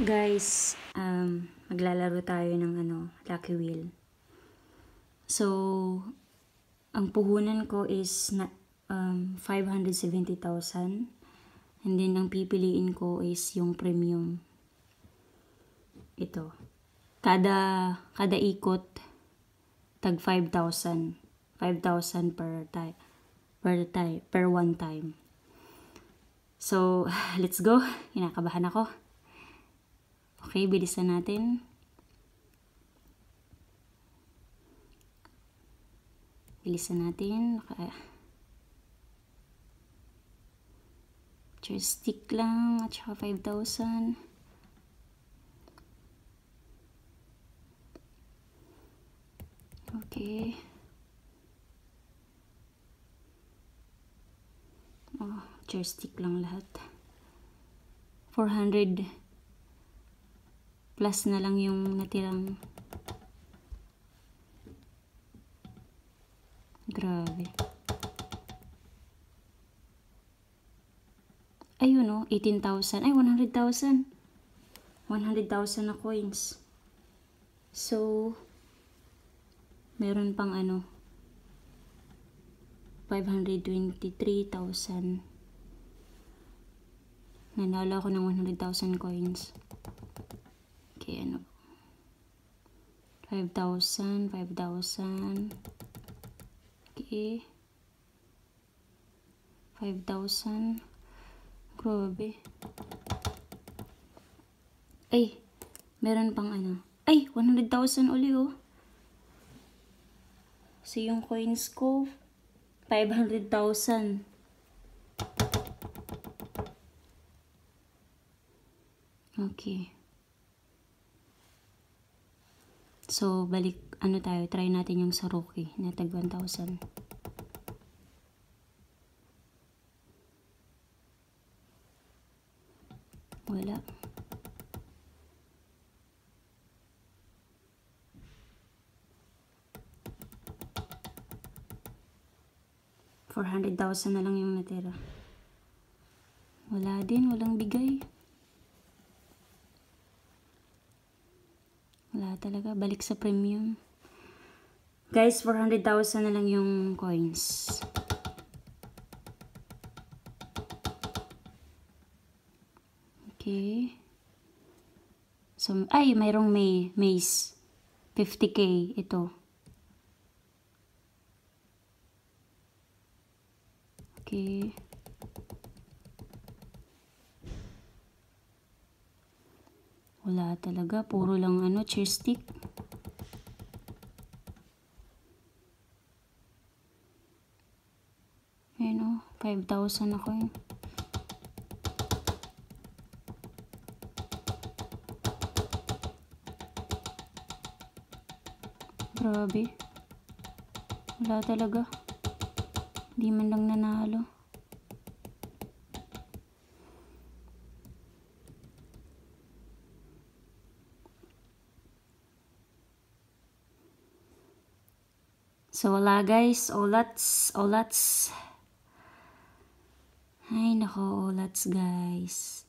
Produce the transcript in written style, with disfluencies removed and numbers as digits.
Guys, maglalaro tayo ng Lucky Wheel. So, ang puhunan ko is 570,000. And then, ang pipiliin ko is yung premium. Ito. Kada ikot, tag 5,000. 5,000 per one time. So, let's go. Kinakabahan ako. Okay, bilisan natin. Joystick lang at saka 5,000. Okay. Joystick lang lahat. 400 plus na lang yung natirang. Grabe. Ayun 18,000. Ay, 100,000. 100,000 na coins. So, meron pang 523,000. Nanalo ako ng 100,000 coins. Okay, 5,000, 5,000. Okay. 5,000. Grabe. Ay, meron pang Ay, 100,000 uli So, yung coins ko, 500,000. Okay. So, balik, try natin yung sa rookie na tag 1,000. Wala. $400,000 na lang yung natira. Wala din, walang bigay. Wala talaga, balik sa premium. Guys, 400,000 na lang yung coins. Okay. So, ay, mayroong maze. 50K ito. Okay. Wala talaga, puro lang joystick. Ayun 5,000 ako . Grabe. Wala talaga. Di man lang nanalo. So, wala guys. Olats. Ay, nako, olats guys.